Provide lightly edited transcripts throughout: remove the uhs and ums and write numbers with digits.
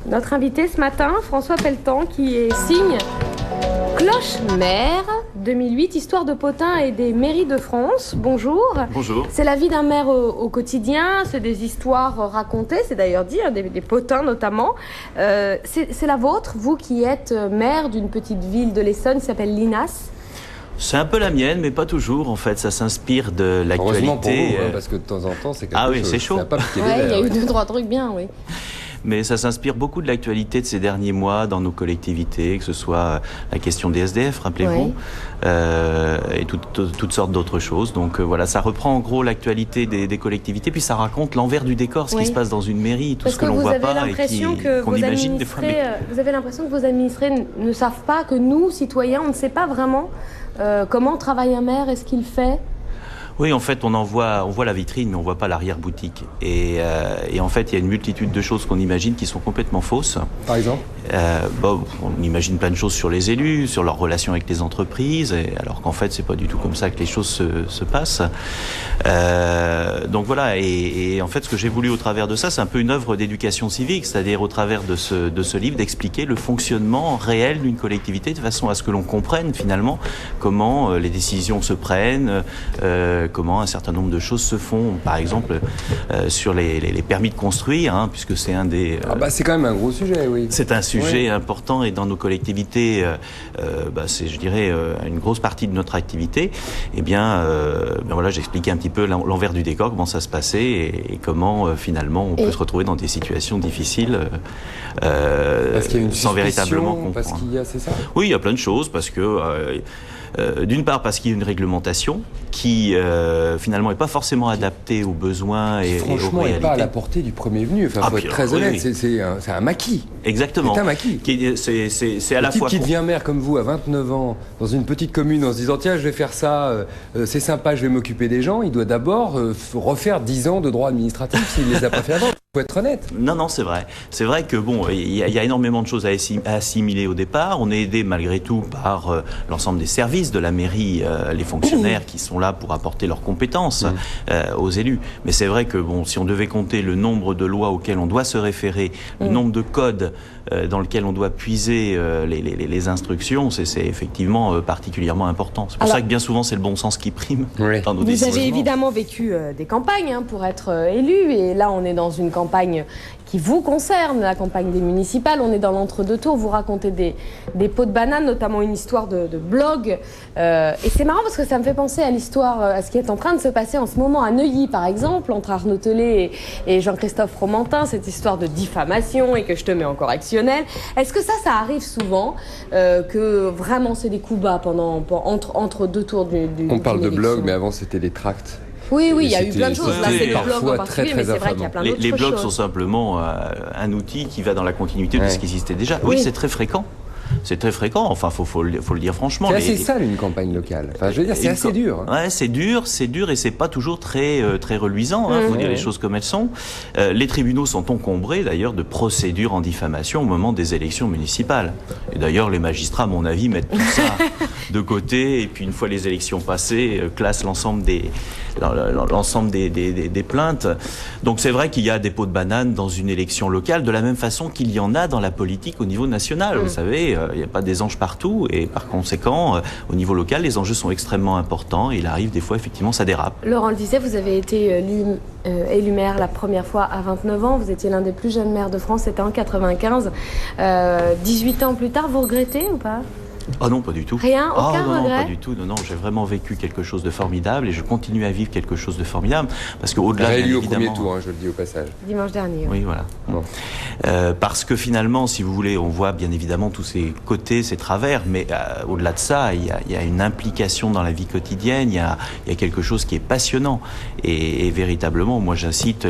Notre invité ce matin, François Pelletan, qui est signe Cloche-Maire 2008, Histoire de Pothin et des mairies de France. Bonjour. Bonjour. C'est la vie d'un maire au quotidien, c'est des histoires racontées, c'est d'ailleurs dit, des potins notamment. C'est la vôtre, vous qui êtes maire d'une petite ville de l'Essonne qui s'appelle Linas. C'est un peu la mienne, mais pas toujours. En fait, ça s'inspire de l'actualité. Heureusement pour vous, parce que de temps en temps, c'est quelque chose. Ah oui, c'est chaud. Ça a pas piqué Ouais, il y a eu des 2-3 trucs bien, oui. Mais ça s'inspire beaucoup de l'actualité de ces derniers mois dans nos collectivités, que ce soit la question des SDF, rappelez-vous, et toutes sortes d'autres choses. Donc voilà, ça reprend en gros l'actualité des collectivités, puis ça raconte l'envers du décor, ce qui se passe dans une mairie, tout ce que l'on voit pas et qu'on imagine des fois. Vous avez l'impression que vos administrés ne savent pas, que nous, citoyens, on ne sait pas vraiment comment travaille un maire et ce qu'il fait. Oui, en fait, on voit la vitrine, mais on voit pas l'arrière-boutique. Et en fait, il y a une multitude de choses qu'on imagine qui sont complètement fausses. Par exemple on imagine plein de choses sur les élus, sur leurs relations avec les entreprises, alors qu'en fait, c'est pas du tout comme ça que les choses se passent. Donc voilà, et en fait, ce que j'ai voulu au travers de ça, c'est un peu une œuvre d'éducation civique, c'est-à-dire au travers de ce livre, d'expliquer le fonctionnement réel d'une collectivité, de façon à ce que l'on comprenne finalement comment les décisions se prennent, comment un certain nombre de choses se font, par exemple sur les permis de construire, puisque c'est un des... c'est quand même un gros sujet, oui. C'est un sujet important, et dans nos collectivités, c'est, je dirais, une grosse partie de notre activité. Eh bien, voilà, j'expliquais un petit peu l'envers du décor, comment ça se passait, et comment finalement on peut se retrouver dans des situations difficiles parce qu'il y a une sans véritablement comprendre. Parce qu'il y a, c'est ça ? Oui, il y a plein de choses, parce que... d'une part parce qu'il y a une réglementation qui finalement n'est pas forcément adaptée aux besoins et aux réalités. Franchement, n'est pas à la portée du premier venu. Enfin, faut être très honnête, c'est un maquis. Exactement. C'est un maquis. C'est à la fois... Le type qui devient maire comme vous à 29 ans, dans une petite commune, en se disant tiens, je vais faire ça, c'est sympa, je vais m'occuper des gens, il doit d'abord refaire 10 ans de droit administratif s'il ne les a pas fait avant. Faut être honnête. Non, c'est vrai. C'est vrai que il y a énormément de choses à assimiler au départ. On est aidé malgré tout par l'ensemble des services de la mairie, les fonctionnaires qui sont là pour apporter leurs compétences aux élus. Mais c'est vrai que si on devait compter le nombre de lois auxquelles on doit se référer, le nombre de codes dans lequel on doit puiser les instructions, c'est effectivement particulièrement important. C'est pour ça que bien souvent c'est le bon sens qui prime dans nos décisions. Vous avez évidemment vécu des campagnes pour être élu, et là on est dans une campagne qui vous concerne, la campagne des municipales. On est dans l'entre-deux tours, vous racontez des pots de banane, notamment une histoire de blog. Et c'est marrant parce que ça me fait penser à l'histoire, à ce qui est en train de se passer en ce moment à Neuilly, par exemple, entre Arnaud Tellet et Jean-Christophe Fromentin, cette histoire de diffamation et que je te mets en correctionnel. Est-ce que ça arrive souvent, que vraiment c'est des coups bas entre deux tours On parle de blog, mais avant c'était des tracts. Oui, il y a eu plein de choses. Là, c'est le blog en particulier, mais c'est vrai qu'il y a plein d'autres choses. Les blogs sont simplement un outil qui va dans la continuité de ce qui existait déjà. Oui, c'est très fréquent. C'est très fréquent, enfin, faut le dire franchement. C'est assez sale une campagne locale. Enfin, je veux dire, c'est assez dur. Ouais, c'est dur, et c'est pas toujours très reluisant. Faut dire les choses comme elles sont. Les tribunaux sont encombrés d'ailleurs de procédures en diffamation au moment des élections municipales. Et d'ailleurs, les magistrats, à mon avis, mettent tout ça de côté. Et puis une fois les élections passées, classent l'ensemble des plaintes. Donc c'est vrai qu'il y a des pots de banane dans une élection locale, de la même façon qu'il y en a dans la politique au niveau national. Vous savez, il n'y a pas des anges partout, et par conséquent, au niveau local, les enjeux sont extrêmement importants, et il arrive des fois, effectivement, ça dérape. Laurent le disait, vous avez été élu maire la première fois à 29 ans, vous étiez l'un des plus jeunes maires de France, c'était en 95. 18 ans plus tard, vous regrettez ou pas ? Ah non, pas du tout. Rien, aucun regret. Non, pas du tout. Non, j'ai vraiment vécu quelque chose de formidable, et je continue à vivre quelque chose de formidable, parce que au-delà, réélu au évidemment, premier tour, je le dis au passage. Dimanche dernier. Oui, voilà. Bon. Parce que finalement, si vous voulez, on voit bien évidemment tous ces côtés, ces travers, mais au-delà de ça, il y a une implication dans la vie quotidienne, il y a quelque chose qui est passionnant, et véritablement, moi, j'incite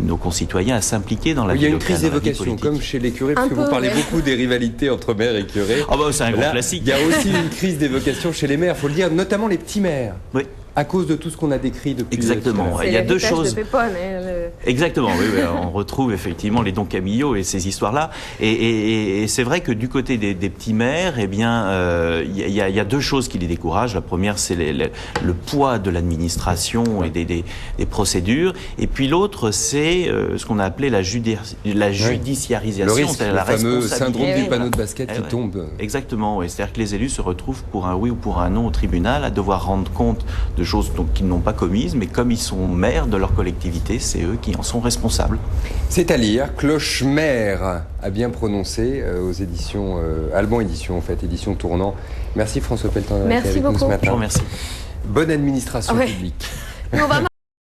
nos concitoyens à s'impliquer dans la vie locale. Il y a une crise d'évocation, comme chez les curés, parce que vous parlez beaucoup des rivalités entre maires et curés. C'est un grand classique. Il y a aussi une crise d'évocation chez les maires, il faut le dire, notamment les petits maires. Oui. À cause de tout ce qu'on a décrit depuis. Exactement. Il y a deux choses. De Pépone, Exactement. Oui, on retrouve effectivement les Don Camillo et ces histoires-là. Et c'est vrai que du côté des petits maires, eh bien, il y a deux choses qui les découragent. La première, c'est le poids de l'administration et des procédures. Et puis l'autre, c'est ce qu'on a appelé la judiciarisation, le risque, c'est-à-dire la fameux responsabilité. syndrome du panneau de basket qui tombe. Exactement. C'est-à-dire que les élus se retrouvent pour un oui ou pour un non au tribunal à devoir rendre compte de choses qu'ils n'ont pas commises, mais comme ils sont maires de leur collectivité, c'est eux qui en sont responsables. C'est à lire, Cloche-Mère à bien prononcer aux éditions Alban Éditions, en fait, édition Tournant. Merci François Pelletan d'être avec nous ce matin. Je vous remercie. Bonne administration publique. Nous, on va